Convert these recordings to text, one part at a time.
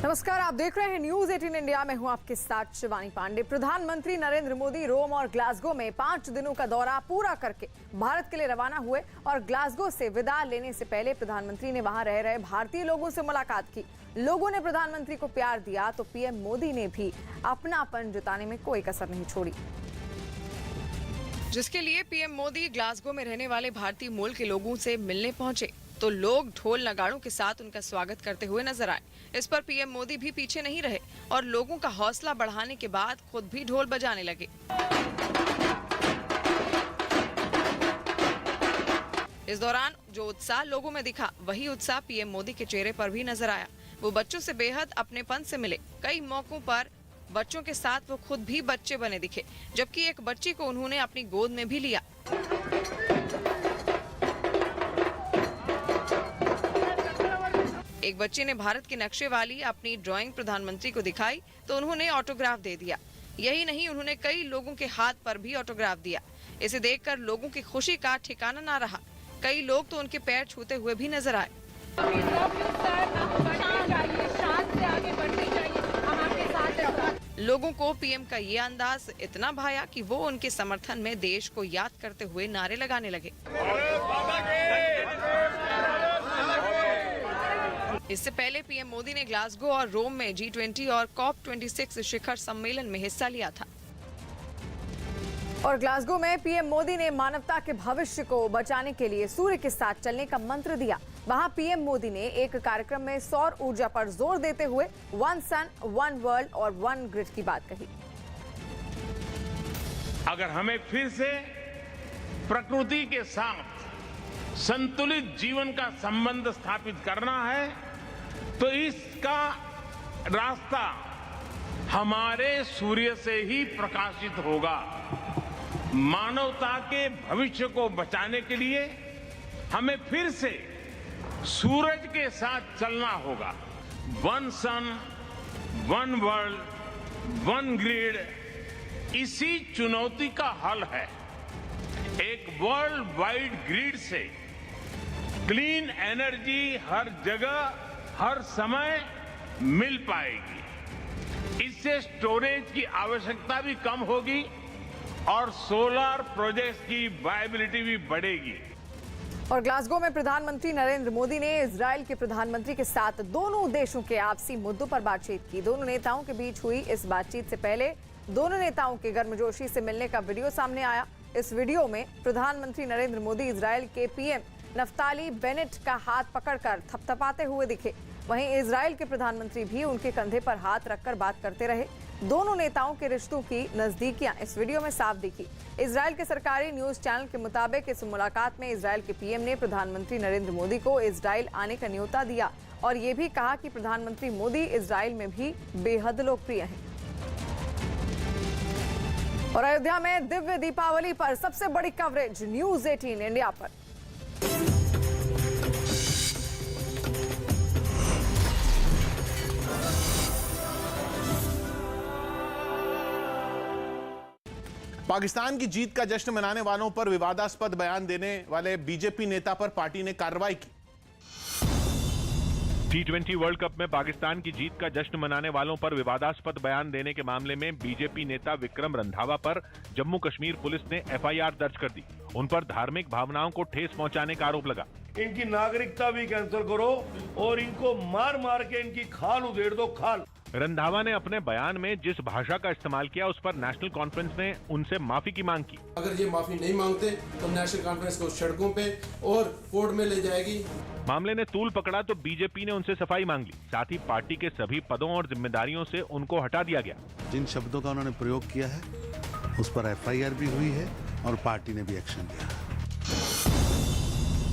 नमस्कार, आप देख रहे हैं न्यूज 18 इंडिया में। हूं आपके साथ शिवानी पांडे। प्रधानमंत्री नरेंद्र मोदी रोम और ग्लासगो में 5 दिनों का दौरा पूरा करके भारत के लिए रवाना हुए और ग्लासगो से विदा लेने से पहले प्रधानमंत्री ने वहां रह रहे भारतीय लोगों से मुलाकात की। लोगों ने प्रधानमंत्री को प्यार दिया तो पीएम मोदी ने भी अपनापन जताने में कोई कसर नहीं छोड़ी, जिसके लिए पीएम मोदी ग्लासगो में रहने वाले भारतीय मूल के लोगों से मिलने पहुंचे तो लोग ढोल नगाड़ों के साथ उनका स्वागत करते हुए नजर आए। इस पर पीएम मोदी भी पीछे नहीं रहे और लोगों का हौसला बढ़ाने के बाद खुद भी ढोल बजाने लगे। इस दौरान जो उत्साह लोगों में दिखा, वही उत्साह पीएम मोदी के चेहरे पर भी नजर आया। वो बच्चों से बेहद अपनेपन से मिले। कई मौकों पर बच्चों के साथ वो खुद भी बच्चे बने दिखे, जबकि एक बच्ची को उन्होंने अपनी गोद में भी लिया। एक बच्चे ने भारत के नक्शे वाली अपनी ड्राइंग प्रधानमंत्री को दिखाई तो उन्होंने ऑटोग्राफ दे दिया। यही नहीं, उन्होंने कई लोगों के हाथ पर भी ऑटोग्राफ दिया। इसे देखकर लोगों की खुशी का ठिकाना ना रहा। कई लोग तो उनके पैर छूते हुए भी नजर आए। लोगों को पीएम का ये अंदाज इतना भाया कि वो उनके समर्थन में देश को याद करते हुए नारे लगाने लगे। इससे पहले पीएम मोदी ने ग्लासगो और रोम में G20 और COP26 शिखर सम्मेलन में हिस्सा लिया था। और ग्लासगो में पीएम मोदी ने मानवता के भविष्य को बचाने के लिए सूर्य के साथ चलने का मंत्र दिया। वहां पीएम मोदी ने एक कार्यक्रम में सौर ऊर्जा पर जोर देते हुए 1 सन 1 वर्ल्ड और 1 ग्रिड की बात कही। अगर हमें फिर से प्रकृति के साथ संतुलित जीवन का संबंध स्थापित करना है तो इसका रास्ता हमारे सूर्य से ही प्रकाशित होगा। मानवता के भविष्य को बचाने के लिए हमें फिर से सूरज के साथ चलना होगा। 1 सन 1 वर्ल्ड 1 ग्रिड इसी चुनौती का हल है। एक वर्ल्ड वाइड ग्रिड से क्लीन एनर्जी हर जगह हर समय मिल पाएगी। इससे स्टोरेज की आवश्यकता भी कम होगी और सोलर प्रोजेक्ट्स की वायबिलिटी भी बढ़ेगी। और ग्लासगो में प्रधानमंत्री नरेंद्र मोदी ने इजरायल के प्रधानमंत्री के साथ दोनों देशों के आपसी मुद्दों पर बातचीत की। दोनों नेताओं के बीच हुई इस बातचीत से पहले दोनों नेताओं के गर्मजोशी से मिलने का वीडियो सामने आया। इस वीडियो में प्रधानमंत्री नरेंद्र मोदी इजरायल के पीएम नफ्ताली बेनेट का हाथ पकड़कर थपथपाते हुए दिखे। वहीं इजरायल के प्रधानमंत्री भी उनके कंधे पर हाथ रखकर बात करते रहे। दोनों नेताओं के रिश्तों की नजदीकियां इस वीडियो में साफ दिखी। इजरायल के सरकारी न्यूज चैनल के मुताबिक इस मुलाकात में इजरायल के पीएम ने प्रधानमंत्री नरेंद्र मोदी को इजरायल आने का न्योता दिया और ये भी कहा कि प्रधानमंत्री मोदी इजरायल में भी बेहद लोकप्रिय हैं। और अयोध्या में दिव्य दीपावली पर सबसे बड़ी कवरेज न्यूज 18 इंडिया पर। पाकिस्तान की जीत का जश्न मनाने वालों पर विवादास्पद बयान देने वाले बीजेपी नेता पर पार्टी ने कार्रवाई की। T20 वर्ल्ड कप में पाकिस्तान की जीत का जश्न मनाने वालों पर विवादास्पद बयान देने के मामले में बीजेपी नेता विक्रम रंधावा पर जम्मू कश्मीर पुलिस ने FIR दर्ज कर दी। उन पर धार्मिक भावनाओं को ठेस पहुंचाने का आरोप लगा। इनकी नागरिकता भी कैंसिल करो और इनको मार मार के इनकी खाल उधेड़ दो, खाल। रंधावा ने अपने बयान में जिस भाषा का इस्तेमाल किया उस पर नेशनल कॉन्फ्रेंस ने उनसे माफी की मांग की। अगर ये माफी नहीं मांगते तो नेशनल कॉन्फ्रेंस को सड़कों पे और कोर्ट में ले जाएगी। मामले ने तूल पकड़ा तो बीजेपी ने उनसे सफाई मांग ली। साथ ही पार्टी के सभी पदों और जिम्मेदारियों से उनको हटा दिया गया। जिन शब्दों का उन्होंने प्रयोग किया है उस पर FIR भी हुई है और पार्टी ने भी एक्शन लिया।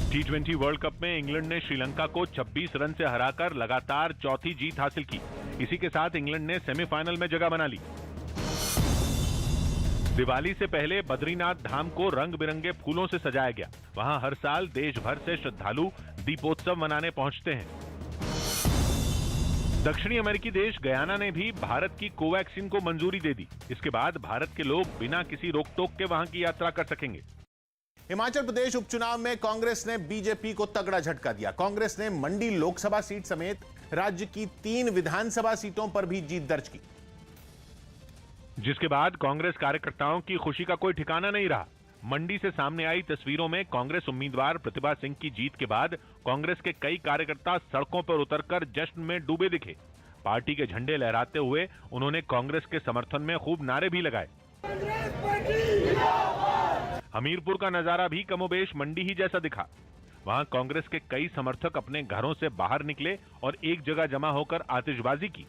T20 वर्ल्ड कप में इंग्लैंड ने श्रीलंका को 26 रन से हराकर लगातार चौथी जीत हासिल की। इसी के साथ इंग्लैंड ने सेमीफाइनल में जगह बना ली। दिवाली से पहले बद्रीनाथ धाम को रंग बिरंगे फूलों से सजाया गया। वहां हर साल देश भर से श्रद्धालु दीपोत्सव मनाने पहुंचते हैं। दक्षिणी अमेरिकी देश गयाना ने भी भारत की कोवैक्सीन को मंजूरी दे दी। इसके बाद भारत के लोग बिना किसी रोक टोक के वहां की यात्रा कर सकेंगे। हिमाचल प्रदेश उपचुनाव में कांग्रेस ने बीजेपी को तगड़ा झटका दिया। कांग्रेस ने मंडी लोकसभा सीट समेत राज्य की 3 विधानसभा सीटों पर भी जीत दर्ज की, जिसके बाद कांग्रेस कार्यकर्ताओं की खुशी का कोई ठिकाना नहीं रहा। मंडी से सामने आई तस्वीरों में कांग्रेस उम्मीदवार प्रतिभा सिंह की जीत के बाद कांग्रेस के कई कार्यकर्ता सड़कों पर उतरकर जश्न में डूबे दिखे। पार्टी के झंडे लहराते हुए उन्होंने कांग्रेस के समर्थन में खूब नारे भी लगाए। हमीरपुर का नजारा भी कमोबेश मंडी ही जैसा दिखा। वहां कांग्रेस के कई समर्थक अपने घरों से बाहर निकले और एक जगह जमा होकर आतिशबाजी की।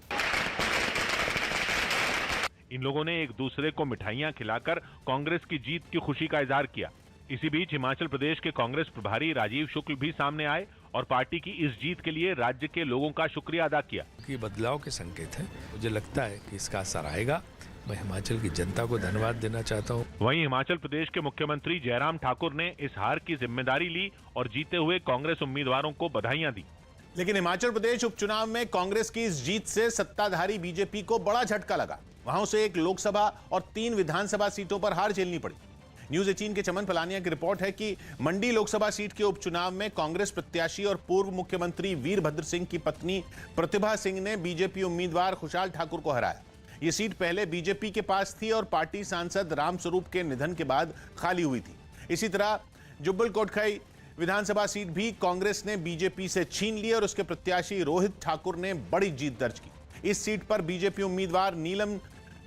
इन लोगों ने एक दूसरे को मिठाइयां खिलाकर कांग्रेस की जीत की खुशी का इजहार किया। इसी बीच हिमाचल प्रदेश के कांग्रेस प्रभारी राजीव शुक्ल भी सामने आए और पार्टी की इस जीत के लिए राज्य के लोगों का शुक्रिया अदा किया। कि बदलाव के संकेत हैं, मुझे लगता है कि इसका असर आएगा। मैं हिमाचल की जनता को धन्यवाद देना चाहता हूं। वहीं हिमाचल प्रदेश के मुख्यमंत्री जयराम ठाकुर ने इस हार की जिम्मेदारी ली और जीते हुए कांग्रेस उम्मीदवारों को बधाइयां दी। लेकिन हिमाचल प्रदेश उपचुनाव में कांग्रेस की इस जीत से सत्ताधारी बीजेपी को बड़ा झटका लगा। वहां उसे 1 लोकसभा और 3 विधानसभा सीटों पर हार झेलनी पड़ी। न्यूज 18 के चमन फलानिया की रिपोर्ट है कि मंडी लोकसभा सीट के उपचुनाव में कांग्रेस प्रत्याशी और पूर्व मुख्यमंत्री वीरभद्र सिंह की पत्नी प्रतिभा सिंह ने बीजेपी उम्मीदवार खुशहाल ठाकुर को हराया। ये सीट पहले बीजेपी के पास थी और पार्टी सांसद रामस्वरूप के निधन के बाद खाली हुई थी। इसी तरह जुब्बल कोटखाई विधानसभा सीट भी कांग्रेस ने बीजेपी से छीन ली और उसके प्रत्याशी रोहित ठाकुर ने बड़ी जीत दर्ज की। इस सीट पर बीजेपी उम्मीदवार नीलम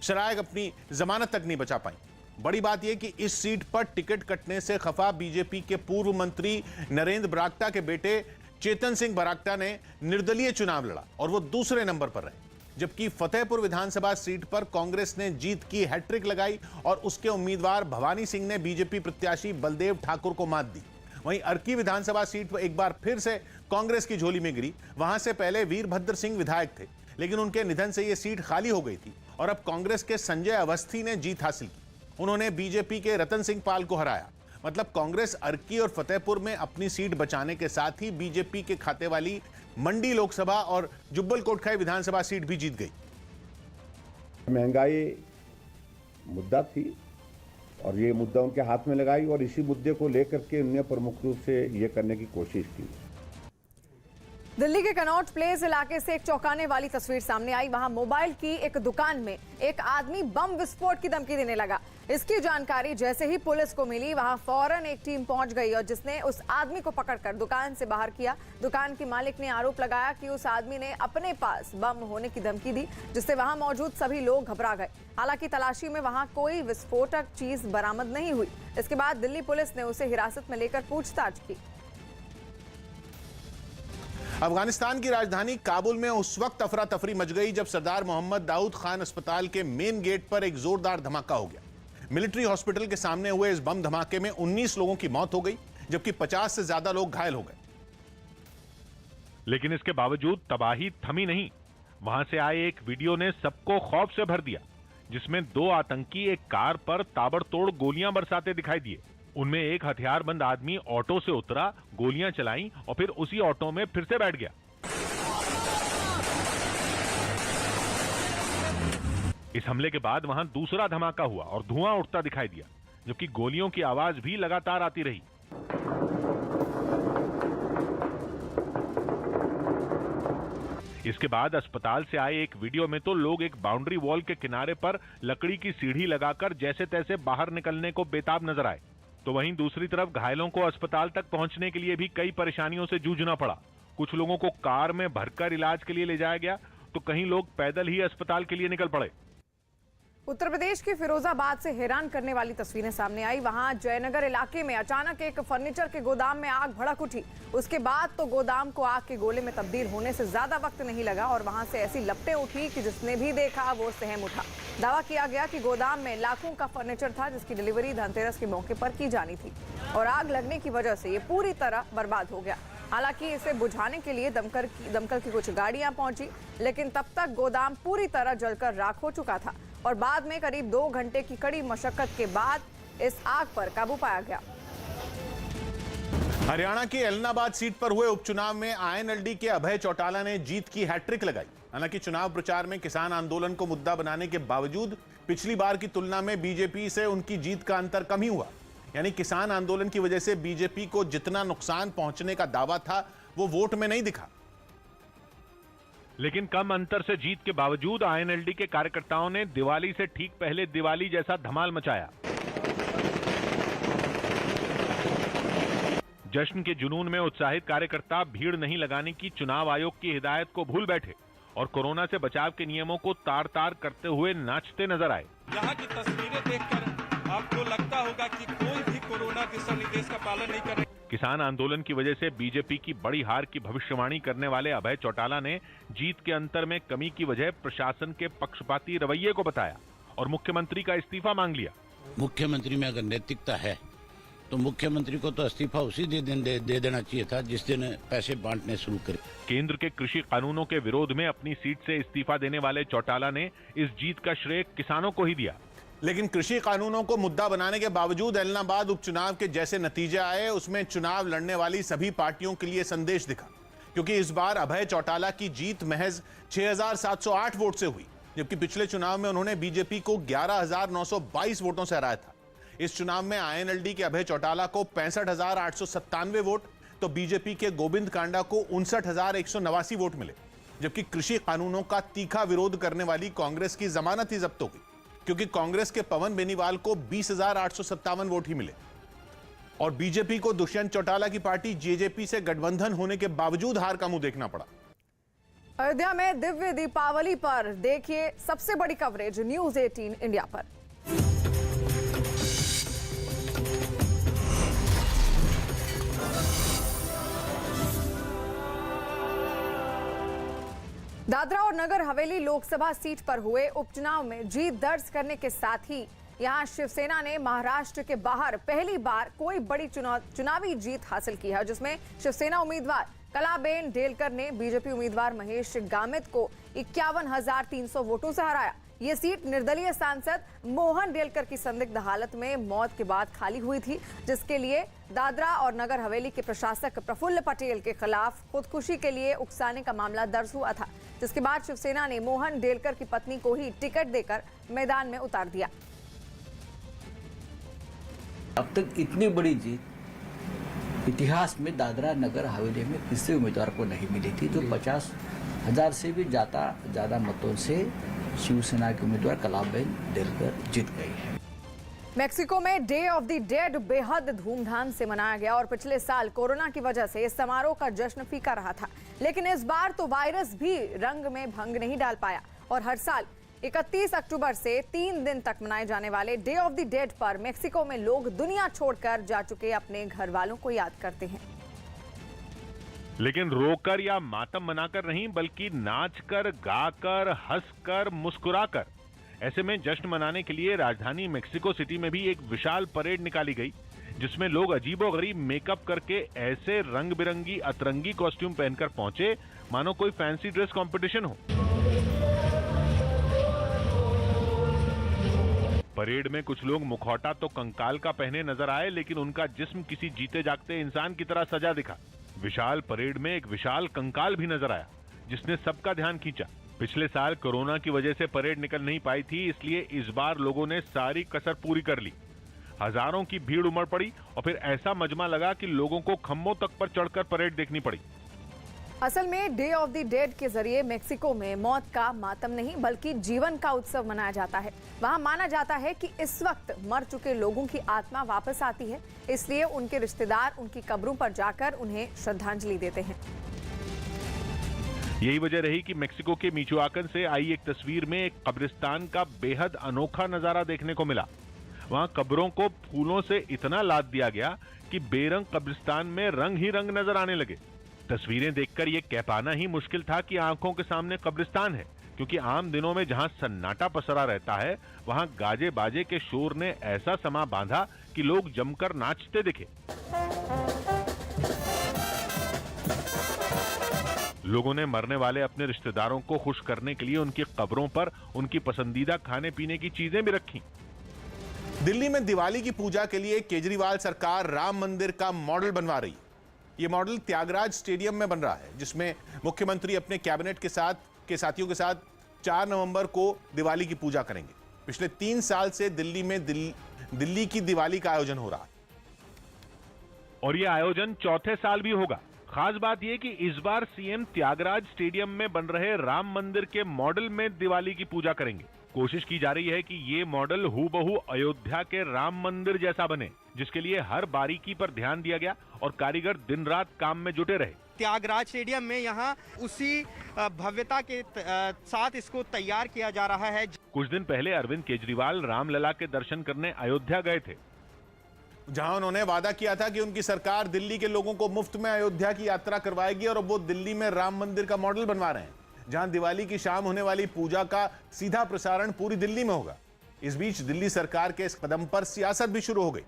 शराय अपनी जमानत तक नहीं बचा पाई। बड़ी बात यह कि इस सीट पर टिकट कटने से खफा बीजेपी के पूर्व मंत्री नरेंद्र बरागटा के बेटे चेतन सिंह बरागटा ने निर्दलीय चुनाव लड़ा और वो दूसरे नंबर पर रहे। जबकि फतेहपुर विधानसभा सीट पर कांग्रेस ने जीत की हैट्रिक लगाई और उसके उम्मीदवार भवानी सिंह ने बीजेपी प्रत्याशी बलदेव ठाकुर को मात दी। वहीं अर्की विधानसभा सीट पर एक बार फिर से कांग्रेस की झोली में गिरी। वहां से पहले वीरभद्र सिंह विधायक थे, लेकिन उनके निधन से यह सीट खाली हो गई थी और अब कांग्रेस के संजय अवस्थी ने जीत हासिल की। उन्होंने बीजेपी के रतन सिंह पाल को हराया। मतलब कांग्रेस अर्की और फतेहपुर में अपनी सीट बचाने के साथ ही बीजेपी के खाते वाली मंडी लोकसभा और जुब्बल कोटखाई विधानसभा सीट भी जीत गई। महंगाई मुद्दा थी और ये मुद्दा उनके हाथ में लगाई और इसी मुद्दे को लेकर के उन्होंने प्रमुख रूप से ये करने की कोशिश की। दिल्ली के कनॉट प्लेस इलाके से एक चौंकाने वाली तस्वीर सामने आई। वहां मोबाइल की एक दुकान में एक आदमी बम विस्फोट की धमकी देने लगा। इसकी जानकारी जैसे ही पुलिस को मिली, वहां फौरन एक टीम पहुंच गई और जिसने उस आदमी को पकड़कर दुकान से बाहर किया। दुकान के मालिक ने आरोप लगाया कि उस आदमी ने अपने पास बम होने की धमकी दी, जिससे वहां मौजूद सभी लोग घबरा गए। हालांकि तलाशी में वहां कोई विस्फोटक चीज बरामद नहीं हुई। इसके बाद दिल्ली पुलिस ने उसे हिरासत में लेकर पूछताछ की। अफगानिस्तान की राजधानी काबुल में उस वक्त अफरा तफरी मच गई जब सरदार मोहम्मद दाऊद खान अस्पताल के मेन गेट पर एक जोरदार धमाका हो गया। मिलिट्री हॉस्पिटल के सामने हुए इस बम धमाके में 19 लोगों की मौत हो गई, जबकि 50 से ज्यादा लोग घायल हो गए। लेकिन इसके बावजूद तबाही थमी नहीं। वहां से आए एक वीडियो ने सबको खौफ से भर दिया, जिसमें 2 आतंकी एक कार पर ताबड़तोड़ गोलियां बरसाते दिखाई दिए। उनमें एक हथियारबंद आदमी ऑटो से उतरा, गोलियां चलाई और फिर उसी ऑटो में फिर से बैठ गया। इस हमले के बाद वहां दूसरा धमाका हुआ और धुआं उठता दिखाई दिया, जबकि गोलियों की आवाज भी लगातार आती रही। इसके बाद अस्पताल से आए एक वीडियो में तो लोग एक बाउंड्री वॉल के किनारे पर लकड़ी की सीढ़ी लगाकर जैसे तैसे बाहर निकलने को बेताब नजर आए। तो वहीं दूसरी तरफ घायलों को अस्पताल तक पहुंचने के लिए भी कई परेशानियों से जूझना पड़ा। कुछ लोगों को कार में भरकर इलाज के लिए ले जाया गया, तो कहीं लोग पैदल ही अस्पताल के लिए निकल पड़े। उत्तर प्रदेश के फिरोजाबाद से हैरान करने वाली तस्वीरें सामने आई। वहां जयनगर इलाके में अचानक एक फर्नीचर के गोदाम में आग भड़क उठी। उसके बाद तो गोदाम को आग के गोले में तब्दील होने से ज्यादा वक्त नहीं लगा और वहां से ऐसी लपटें उठी कि जिसने भी देखा वो सहम उठा। दावा किया गया कि गोदाम में लाखों का फर्नीचर था, जिसकी डिलीवरी धनतेरस के मौके पर की जानी थी और आग लगने की वजह से ये पूरी तरह बर्बाद हो गया। हालांकि इसे बुझाने के लिए दमकल की कुछ गाड़ियां पहुंची, लेकिन तब तक गोदाम पूरी तरह जलकर राख हो चुका था और बाद में करीब 2 घंटे की कड़ी मशक्कत के बाद इस आग पर काबू पाया गया। हरियाणा की एलनाबाद सीट पर हुए उपचुनाव में आईएनएलडी के अभय चौटाला ने जीत की हैट्रिक लगाई। हालांकि चुनाव प्रचार में किसान आंदोलन को मुद्दा बनाने के बावजूद पिछली बार की तुलना में बीजेपी से उनकी जीत का अंतर कम ही हुआ। यानी किसान आंदोलन की वजह से बीजेपी को जितना नुकसान पहुंचने का दावा था वो वोट में नहीं दिखा। लेकिन कम अंतर से जीत के बावजूद आईएनएलडी के कार्यकर्ताओं ने दिवाली से ठीक पहले दिवाली जैसा धमाल मचाया। जश्न के जुनून में उत्साहित कार्यकर्ता भीड़ नहीं लगाने की चुनाव आयोग की हिदायत को भूल बैठे और कोरोना से बचाव के नियमों को तार तार करते हुए नाचते नजर आए। यहाँ की तस्वीरें देखकर आपको लगता होगा कि कोई भी कोरोना दिशा निर्देश का पालन नहीं कर रहे। किसान आंदोलन की वजह से बीजेपी की बड़ी हार की भविष्यवाणी करने वाले अभय चौटाला ने जीत के अंतर में कमी की वजह प्रशासन के पक्षपाती रवैये को बताया और मुख्यमंत्री का इस्तीफा मांग लिया। मुख्यमंत्री में अगर नैतिकता है तो मुख्यमंत्री को तो इस्तीफा उसी दिन दे देना चाहिए था जिस दिन पैसे बांटने शुरू करे। केंद्र के कृषि कानूनों के विरोध में अपनी सीट से इस्तीफा देने वाले चौटाला ने इस जीत का श्रेय किसानों को ही दिया। लेकिन कृषि कानूनों को मुद्दा बनाने के बावजूद ऐलनाबाद उपचुनाव के जैसे नतीजे आए उसमें चुनाव लड़ने वाली सभी पार्टियों के लिए संदेश दिखा, क्योंकि इस बार अभय चौटाला की जीत महज 6,708 वोट से हुई, जबकि पिछले चुनाव में उन्होंने बीजेपी को 11,922 वोटों से हराया था। इस चुनाव में आईएनएलडी के अभय चौटाला को 65,897 वोट तो बीजेपी के गोविंद कांडा को 59,189 वोट मिले, जबकि कृषि कानूनों का तीखा विरोध करने वाली कांग्रेस की जमानत ही जब्त हो गई, क्योंकि कांग्रेस के पवन बेनीवाल को 20,857 वोट ही मिले और बीजेपी को दुष्यंत चौटाला की पार्टी जेजेपी से गठबंधन होने के बावजूद हार का मुंह देखना पड़ा। अयोध्या में दिव्य दीपावली पर देखिए सबसे बड़ी कवरेज न्यूज़ 18 इंडिया पर। दादरा और नगर हवेली लोकसभा सीट पर हुए उपचुनाव में जीत दर्ज करने के साथ ही यहां शिवसेना ने महाराष्ट्र के बाहर पहली बार कोई बड़ी चुनावी जीत हासिल की है, जिसमें शिवसेना उम्मीदवार कलाबेन डेलकर ने बीजेपी उम्मीदवार महेश गामित को 51,300 वोटों से हराया। ये सीट निर्दलीय सांसद मोहन डेलकर की संदिग्ध हालत में मौत के बाद खाली हुई थी, जिसके लिए दादरा और नगर हवेली के प्रशासक प्रफुल्ल पटेल के खिलाफ खुदकुशी के लिए उकसाने का मामला दर्ज हुआ था, जिसके बाद शिवसेना ने मोहन डेलकर की पत्नी को ही टिकट देकर मैदान में उतार दिया। अब तक इतनी बड़ी जीत इतिहास में दादरा नगर हवेली में किसी उम्मीदवार को नहीं मिली थी, जो 50,000 से भी ज्यादा मतों से शिवसेना के उम्मीदवार कलाबेन डेलकर जीत गई है। मेक्सिको में डे ऑफ द डेड बेहद धूमधाम से मनाया गया और पिछले साल कोरोना की वजह से इस समारोह का जश्न फीका रहा था, लेकिन इस बार तो वायरस भी रंग में भंग नहीं डाल पाया और हर साल 31 अक्टूबर से 3 दिन तक मनाए जाने वाले डे ऑफ द डेड पर मेक्सिको में लोग दुनिया छोड़कर जा चुके अपने घर वालों को याद करते हैं। लेकिन रोकर या मातम मनाकर नहीं, बल्कि नाचकर, गाकर, हंसकर, मुस्कुराकर। ऐसे में जश्न मनाने के लिए राजधानी मेक्सिको सिटी में भी एक विशाल परेड निकाली गई, जिसमें लोग अजीबोगरीब मेकअप करके ऐसे रंग बिरंगी अतरंगी कॉस्ट्यूम पहनकर पहुंचे मानो कोई फैंसी ड्रेस कंपटीशन हो। परेड में कुछ लोग मुखौटा तो कंकाल का पहने नजर आए, लेकिन उनका जिस्म किसी जीते जागते इंसान की तरह सजा दिखा। विशाल परेड में एक विशाल कंकाल भी नजर आया, जिसने सबका ध्यान खींचा। पिछले साल कोरोना की वजह से परेड निकल नहीं पाई थी, इसलिए इस बार लोगों ने सारी कसर पूरी कर ली। हजारों की भीड़ उमड़ पड़ी और फिर ऐसा मजमा लगा कि लोगों को खम्भों तक पर चढ़कर परेड देखनी पड़ी। असल में डे ऑफ द डेड के जरिए मेक्सिको में मौत का मातम नहीं बल्कि जीवन का उत्सव मनाया जाता है। वहां माना जाता है कि इस वक्त मर चुके लोगों की आत्मा वापस आती है, इसलिए उनके रिश्तेदार उनकी कब्रों पर जाकर उन्हें श्रद्धांजलि देते हैं। यही वजह रही कि मेक्सिको के मिचोआकन से आई एक तस्वीर में एक कब्रिस्तान का बेहद अनोखा नजारा देखने को मिला। वहां कब्रों को फूलों से इतना लाद दिया गया कि बेरंग कब्रिस्तान में रंग ही रंग नजर आने लगे। तस्वीरें देखकर यह कह पाना ही मुश्किल था कि आंखों के सामने कब्रिस्तान है, क्योंकि आम दिनों में जहां सन्नाटा पसरा रहता है, वहां गाजे बाजे के शोर ने ऐसा समा बांधा कि लोग जमकर नाचते दिखे। लोगों ने मरने वाले अपने रिश्तेदारों को खुश करने के लिए उनकी कब्रों पर उनकी पसंदीदा खाने पीने की चीजें भी रखी। दिल्ली में दिवाली की पूजा के लिए केजरीवाल सरकार राम मंदिर का मॉडल बनवा रही है। यह मॉडल त्यागराज स्टेडियम में बन रहा है, जिसमें मुख्यमंत्री अपने कैबिनेट के साथियों के साथ 4 नवंबर को दिवाली की पूजा करेंगे। पिछले 3 साल से दिल्ली में दिल्ली की दिवाली का आयोजन हो रहा है। और ये आयोजन चौथे साल भी होगा। खास बात यह कि इस बार सीएम त्यागराज स्टेडियम में बन रहे राम मंदिर के मॉडल में दिवाली की पूजा करेंगे। कोशिश की जा रही है कि ये मॉडल हूबहू अयोध्या के राम मंदिर जैसा बने, जिसके लिए हर बारीकी पर ध्यान दिया गया और कारीगर दिन रात काम में जुटे रहे। त्यागराज स्टेडियम में यहाँ उसी भव्यता के साथ इसको तैयार किया जा रहा है। कुछ दिन पहले अरविंद केजरीवाल रामलला के दर्शन करने अयोध्या गए थे, जहां उन्होंने वादा किया था कि उनकी सरकार दिल्ली के लोगों को मुफ्त में अयोध्या की यात्रा करवाएगी, और वो दिल्ली में राम मंदिर का मॉडल बनवा रहे हैं, जहां दिवाली की शाम होने वाली पूजा का सीधा प्रसारण पूरी दिल्ली में होगा। इस बीच दिल्ली सरकार के इस कदम पर सियासत भी शुरू हो गई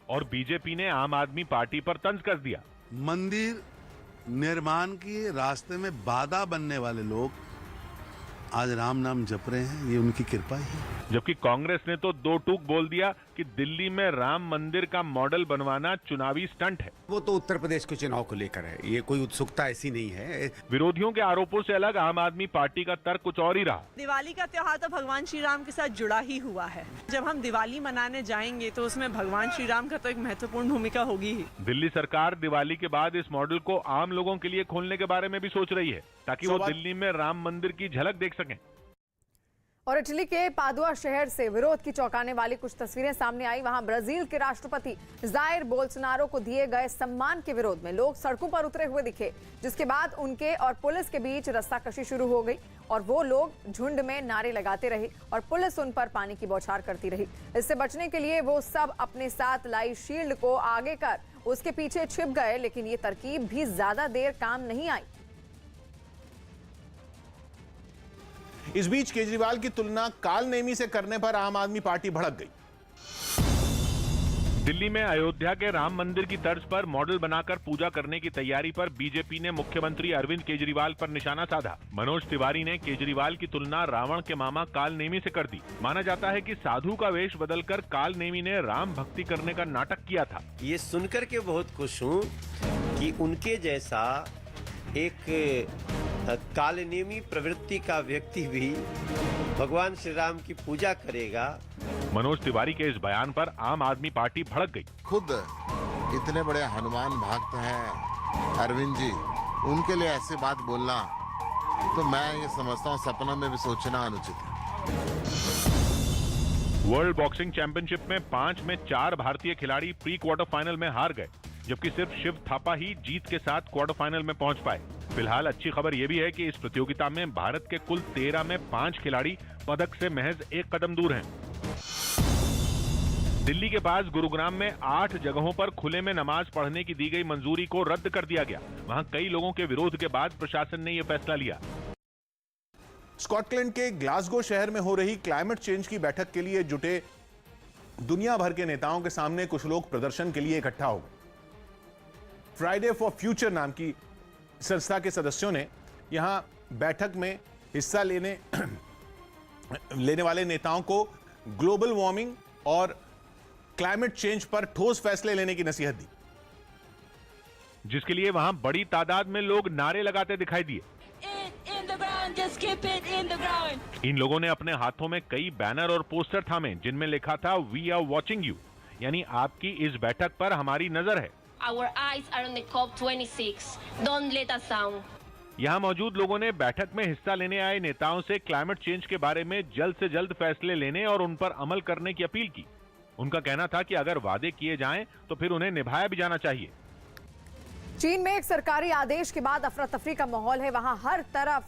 और बीजेपी ने आम आदमी पार्टी पर तंज कस दिया। मंदिर निर्माण के रास्ते में बाधा बनने वाले लोग आज राम नाम जप रहे हैं, ये उनकी कृपा है। जबकि कांग्रेस ने तो दो टूक बोल दिया कि दिल्ली में राम मंदिर का मॉडल बनवाना चुनावी स्टंट है। वो तो उत्तर प्रदेश के चुनाव को लेकर है, ये कोई उत्सुकता ऐसी नहीं है। विरोधियों के आरोपों से अलग आम आदमी पार्टी का तर्क कुछ और ही रहा। दिवाली का त्योहार तो भगवान श्री राम के साथ जुड़ा ही हुआ है। जब हम दिवाली मनाने जाएंगे तो उसमें भगवान श्री राम का तो एक महत्वपूर्ण भूमिका होगी ही। दिल्ली सरकार दिवाली के बाद इस मॉडल को आम लोगों के लिए खोलने के बारे में भी सोच रही है, ताकि वो दिल्ली में राम मंदिर की झलक देख सकें। और इटली के पादुआ शहर से विरोध की चौंकाने वाली कुछ तस्वीरें सामने आई। वहां ब्राजील के राष्ट्रपति जायर बोल्सोनारो को दिए गए सम्मान के विरोध में लोग सड़कों पर उतरे हुए दिखे, जिसके बाद उनके और पुलिस के बीच रस्साकशी शुरू हो गई और वो लोग झुंड में नारे लगाते रहे और पुलिस उन पर पानी की बौछार करती रही। इससे बचने के लिए वो सब अपने साथ लाई शील्ड को आगे कर उसके पीछे छिप गए, लेकिन ये तरकीब भी ज्यादा देर काम नहीं आई। इस बीच केजरीवाल की तुलना कालनेमी से करने पर आम आदमी पार्टी भड़क गई। दिल्ली में अयोध्या के राम मंदिर की तर्ज पर मॉडल बनाकर पूजा करने की तैयारी पर बीजेपी ने मुख्यमंत्री अरविंद केजरीवाल पर निशाना साधा। मनोज तिवारी ने केजरीवाल की तुलना रावण के मामा कालनेमी से कर दी। माना जाता है कि साधु का वेश बदलकर कालनेमी ने राम भक्ति करने का नाटक किया था। ये सुनकर के बहुत खुश हूँ कि उनके जैसा एक कालनेमी प्रवृत्ति का व्यक्ति भी भगवान श्री राम की पूजा करेगा। मनोज तिवारी के इस बयान पर आम आदमी पार्टी भड़क गई। खुद इतने बड़े हनुमान भक्त हैं अरविंद जी, उनके लिए ऐसी बात बोलना तो मैं ये समझता हूँ सपनों में भी सोचना अनुचित है। वर्ल्ड बॉक्सिंग चैंपियनशिप में 5 में 4 भारतीय खिलाड़ी प्री क्वार्टर फाइनल में हार गए, जबकि सिर्फ शिव थापा ही जीत के साथ क्वार्टर फाइनल में पहुंच पाए। फिलहाल अच्छी खबर यह भी है कि इस प्रतियोगिता में भारत के कुल 13 में 5 खिलाड़ी पदक से महज 1 कदम दूर हैं। दिल्ली के पास गुरुग्राम में 8 जगहों पर खुले में नमाज पढ़ने की दी गई मंजूरी को रद्द कर दिया गया। वहां कई लोगों के विरोध के बाद प्रशासन ने यह फैसला लिया। स्कॉटलैंड के ग्लासगो शहर में हो रही क्लाइमेट चेंज की बैठक के लिए जुटे दुनिया भर के नेताओं के सामने कुछ लोग प्रदर्शन के लिए इकट्ठा हो गए। फ्राइडे फॉर फ्यूचर नाम की संस्था के सदस्यों ने यहां बैठक में हिस्सा लेने वाले नेताओं को ग्लोबल वार्मिंग और क्लाइमेट चेंज पर ठोस फैसले लेने की नसीहत दी, जिसके लिए वहां बड़ी तादाद में लोग नारे लगाते दिखाई दिए। इन लोगों ने अपने हाथों में कई बैनर और पोस्टर थामे, जिनमें लिखा था वी आर वॉचिंग यू, यानी आपकी इस बैठक पर हमारी नजर है। Our eyes are on the COP26. Don't let us down. यहाँ मौजूद लोगों ने बैठक में हिस्सा लेने आए नेताओं से क्लाइमेट चेंज के बारे में जल्द से जल्द फैसले लेने और उन पर अमल करने की अपील की। उनका कहना था कि अगर वादे किए जाएं तो फिर उन्हें निभाया भी जाना चाहिए। चीन में एक सरकारी आदेश के बाद अफरा तफरी का माहौल है। वहां हर तरफ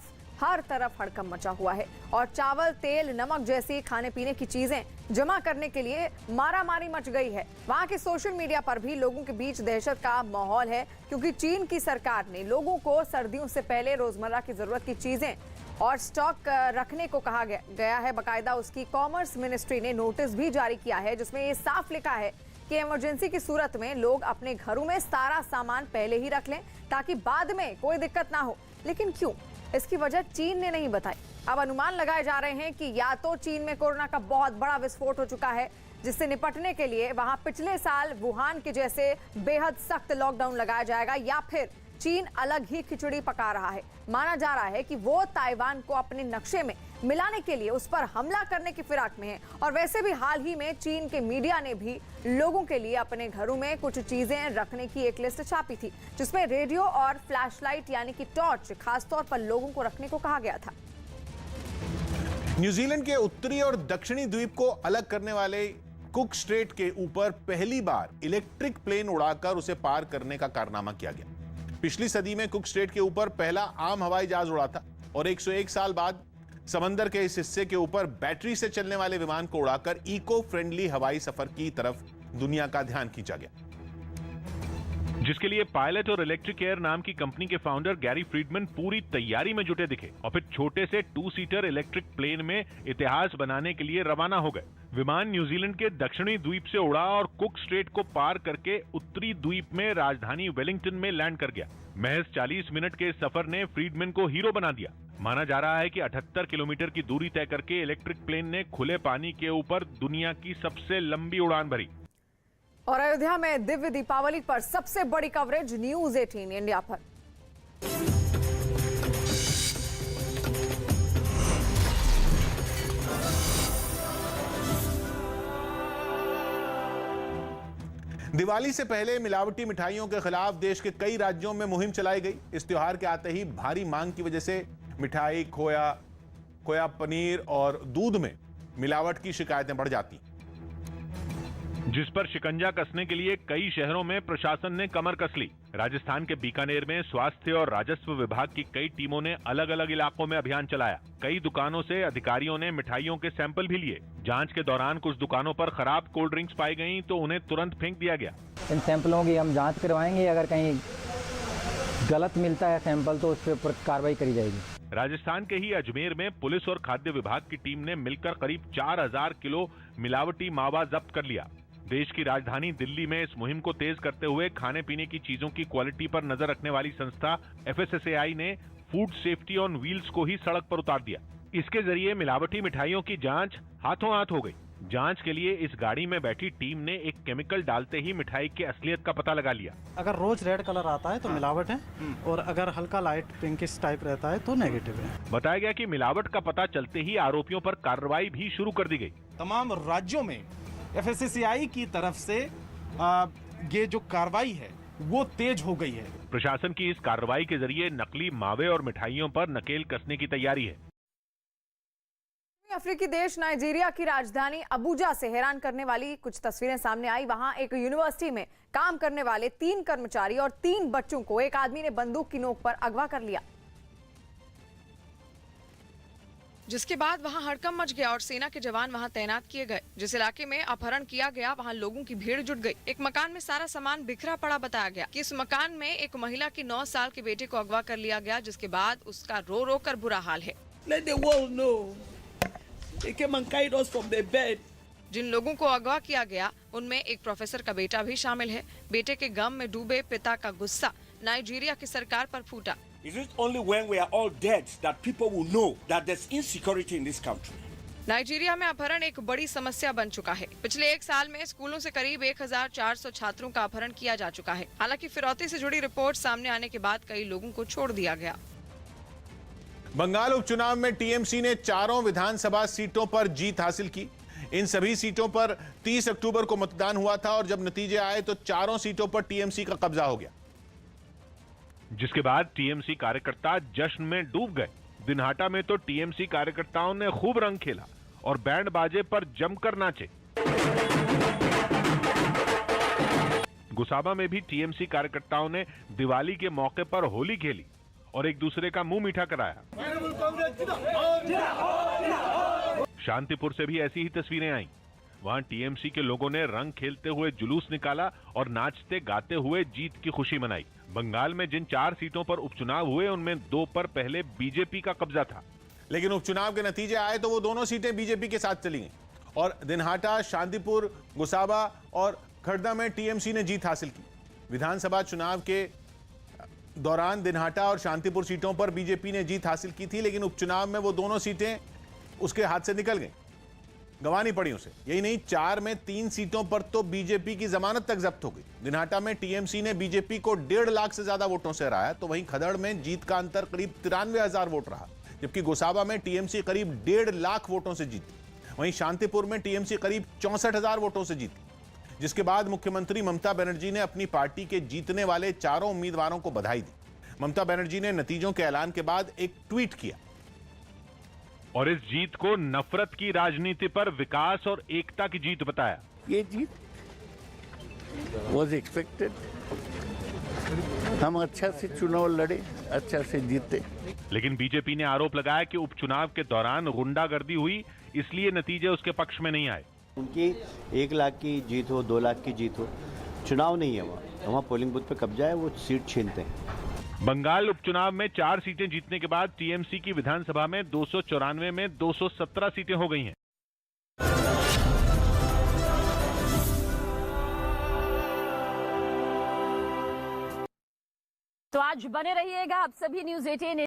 हड़कंप मचा हुआ है और चावल, तेल, नमक जैसी खाने पीने की चीजें जमा करने के लिए मारामारी मच गई है। वहां के सोशल मीडिया पर भी लोगों के बीच दहशत का माहौल है, क्योंकि चीन की सरकार ने लोगों को सर्दियों से पहले रोजमर्रा की जरूरत की चीजें और स्टॉक रखने को कहा गया है। बाकायदा उसकी कॉमर्स मिनिस्ट्री ने नोटिस भी जारी किया है, जिसमें ये साफ लिखा है कि इमरजेंसी की सूरत में लोग अपने घरों में सारा सामान पहले ही रख लें ताकि बाद में कोई दिक्कत ना हो। लेकिन क्यों? इसकी वजह चीन ने नहीं बताई। अब अनुमान लगाए जा रहे हैं कि या तो चीन में कोरोना का बहुत बड़ा विस्फोट हो चुका है, जिससे निपटने के लिए वहां पिछले साल वुहान के जैसे बेहद सख्त लॉकडाउन लगाया जाएगा, या फिर चीन अलग ही खिचड़ी पका रहा है। माना जा रहा है कि वो ताइवान को अपने नक्शे में मिलाने के लिए उस पर हमला करने की फिराक में है। और वैसे भी हाल ही में चीन के मीडिया ने भी लोगों के लिए अपने घरों में कुछ चीजें रखने की एक लिस्ट छापी थी, जिसमें रेडियो और फ्लैशलाइट यानी कि टॉर्च खासतौर पर लोगों को रखने को कहा गया था। न्यूजीलैंड के उत्तरी और दक्षिणी द्वीप को अलग करने वाले कुक स्ट्रेट के ऊपर पहली बार इलेक्ट्रिक प्लेन उड़ाकर उसे पार करने का कारनामा किया गया। पिछली सदी में कुक स्ट्रेट के ऊपर पहला आम हवाई जहाज उड़ा था और 101 साल बाद समंदर के इस हिस्से के ऊपर बैटरी से चलने वाले विमान को उड़ाकर इको फ्रेंडली हवाई सफर की तरफ दुनिया का ध्यान खींचा गया, जिसके लिए पायलट और इलेक्ट्रिक एयर नाम की कंपनी के फाउंडर गैरी फ्रीडमैन पूरी तैयारी में जुटे दिखे और फिर छोटे से 2 सीटर इलेक्ट्रिक प्लेन में इतिहास बनाने के लिए रवाना हो गए। विमान न्यूजीलैंड के दक्षिणी द्वीप से उड़ा और कुक स्ट्रेट को पार करके उत्तरी द्वीप में राजधानी वेलिंगटन में लैंड कर गया। महज 40 मिनट के सफर ने फ्रीडमैन को हीरो बना दिया। माना जा रहा है कि 78 किलोमीटर की दूरी तय करके इलेक्ट्रिक प्लेन ने खुले पानी के ऊपर दुनिया की सबसे लंबी उड़ान भरी। और अयोध्या में दिव्य दीपावली पर सबसे बड़ी कवरेज न्यूज 18 इंडिया पर। दिवाली से पहले मिलावटी मिठाइयों के खिलाफ देश के कई राज्यों में मुहिम चलाई गई। इस त्योहार के आते ही भारी मांग की वजह से मिठाई, खोया, पनीर और दूध में मिलावट की शिकायतें बढ़ जाती, जिस पर शिकंजा कसने के लिए कई शहरों में प्रशासन ने कमर कस ली। राजस्थान के बीकानेर में स्वास्थ्य और राजस्व विभाग की कई टीमों ने अलग अलग इलाकों में अभियान चलाया। कई दुकानों से अधिकारियों ने मिठाइयों के सैंपल भी लिए। जांच के दौरान कुछ दुकानों पर खराब कोल्ड ड्रिंक्स पाई गईं तो उन्हें तुरंत फेंक दिया गया। इन सैंपलों की हम जांच करवाएंगे, अगर कहीं गलत मिलता है सैंपल तो उस पर कार्रवाई करी जाएगी। राजस्थान के ही अजमेर में पुलिस और खाद्य विभाग की टीम ने मिलकर करीब 4000 किलो मिलावटी मावा जब्त कर लिया। देश की राजधानी दिल्ली में इस मुहिम को तेज करते हुए खाने पीने की चीजों की क्वालिटी पर नजर रखने वाली संस्था FSSAI ने फूड सेफ्टी ऑन व्हील्स को ही सड़क पर उतार दिया। इसके जरिए मिलावटी मिठाइयों की जांच हाथों हाथ हो गई। जांच के लिए इस गाड़ी में बैठी टीम ने एक केमिकल डालते ही मिठाई की असलियत का पता लगा लिया। अगर रोज रेड कलर आता है तो मिलावट है और अगर हल्का लाइट पिंकिश टाइप रहता है तो नेगेटिव है। बताया गया कि मिलावट का पता चलते ही आरोपियों पर कार्रवाई भी शुरू कर दी गई। तमाम राज्यों में FSSAI की तरफ से ये जो कार्रवाई है वो तेज हो गई है। प्रशासन की इस कार्रवाई के जरिए नकली मावे और मिठाइयों पर नकेल कसने की तैयारी है। अफ्रीकी देश नाइजीरिया की राजधानी अबुजा से हैरान करने वाली कुछ तस्वीरें सामने आई। वहां एक यूनिवर्सिटी में काम करने वाले 3 कर्मचारी और 3 बच्चों को एक आदमी ने बंदूक की नोक पर अगवा कर लिया, जिसके बाद वहां हड़कंप मच गया और सेना के जवान वहां तैनात किए गए। जिस इलाके में अपहरण किया गया वहां लोगों की भीड़ जुट गई। एक मकान में सारा सामान बिखरा पड़ा बताया गया कि इस मकान में एक महिला की 9 साल के बेटे को अगवा कर लिया गया, जिसके बाद उसका रो रो कर बुरा हाल है। जिन लोगों को अगवा किया गया उनमें एक प्रोफेसर का बेटा भी शामिल है। बेटे के गम में डूबे पिता का गुस्सा नाइजीरिया की सरकार पर फूटा। Is it only when we are all dead that people will know that there's insecurity in this country? Nigeria में अपहरण एक बड़ी समस्या बन चुका है। पिछले 1 साल में स्कूलों से करीब 1400 छात्रों का अपहरण किया जा चुका है। हालांकि फिरौती से जुड़ी रिपोर्ट सामने आने के बाद कई लोगों को छोड़ दिया गया। बंगाल उपचुनाव में टीएमसी ने 4 विधानसभा सीटों पर जीत हासिल की। इन सभी सीटों पर 30 अक्टूबर को मतदान हुआ था और जब नतीजे आए तो 4 सीटों पर टीएमसी का कब्जा हो गया, जिसके बाद टीएमसी कार्यकर्ता जश्न में डूब गए। दिनहाटा में तो टीएमसी कार्यकर्ताओं ने खूब रंग खेला और बैंड बाजे पर जमकर नाचे। गुसाबा में भी टीएमसी कार्यकर्ताओं ने दिवाली के मौके पर होली खेली और एक दूसरे का मुंह मीठा कराया। शांतिपुर से भी ऐसी ही तस्वीरें आईं। वहां टीएमसी के लोगों ने रंग खेलते हुए जुलूस निकाला और नाचते गाते हुए जीत की खुशी मनाई। बंगाल में जिन 4 सीटों पर उपचुनाव हुए उनमें 2 पर पहले बीजेपी का कब्जा था, लेकिन उपचुनाव के नतीजे आए तो वो दोनों सीटें बीजेपी के साथ चली गईं और दिनहाटा, शांतिपुर, गुसाबा और खड़दा में टीएमसी ने जीत हासिल की। विधानसभा चुनाव के दौरान दिनहाटा और शांतिपुर सीटों पर बीजेपी ने जीत हासिल की थी, लेकिन उपचुनाव में वो दोनों सीटें उसके हाथ से निकल गईं। गंवानी पड़ी उसे। यही नहीं, 4 में 3 सीटों पर तो बीजेपी की जमानत तक जब्त हो गई। दिनहाटा में टीएमसी ने बीजेपी को 1.5 लाख से ज्यादा वोटों से हराया, तो वहीं खदड़ में जीत का अंतर करीब 93,000 वोट रहा, जबकि गोसाबा में टीएमसी करीब 1.5 लाख वोटों से जीती। वहीं शांतिपुर में टीएमसी करीब 64,000 वोटों से जीती, जिसके बाद मुख्यमंत्री ममता बनर्जी ने अपनी पार्टी के जीतने वाले चारों उम्मीदवारों को बधाई दी। ममता बनर्जी ने नतीजों के ऐलान के बाद एक ट्वीट किया और इस जीत को नफरत की राजनीति पर विकास और एकता की जीत बताया। ये जीत वाज एक्सपेक्टेड। हम अच्छा से चुनाव लड़े, अच्छा से जीते। लेकिन बीजेपी ने आरोप लगाया कि उपचुनाव के दौरान गुंडागर्दी हुई, इसलिए नतीजे उसके पक्ष में नहीं आए। उनकी 1 लाख की जीत हो, 2 लाख की जीत हो, चुनाव नहीं है वहाँ पोलिंग बूथ पे कब्जा है, वो सीट छीनते हैं। बंगाल उपचुनाव में 4 सीटें जीतने के बाद टीएमसी की विधानसभा में 294 में 217 सीटें हो गई हैं। तो आज बने रहिएगा आप सभी न्यूज़ 18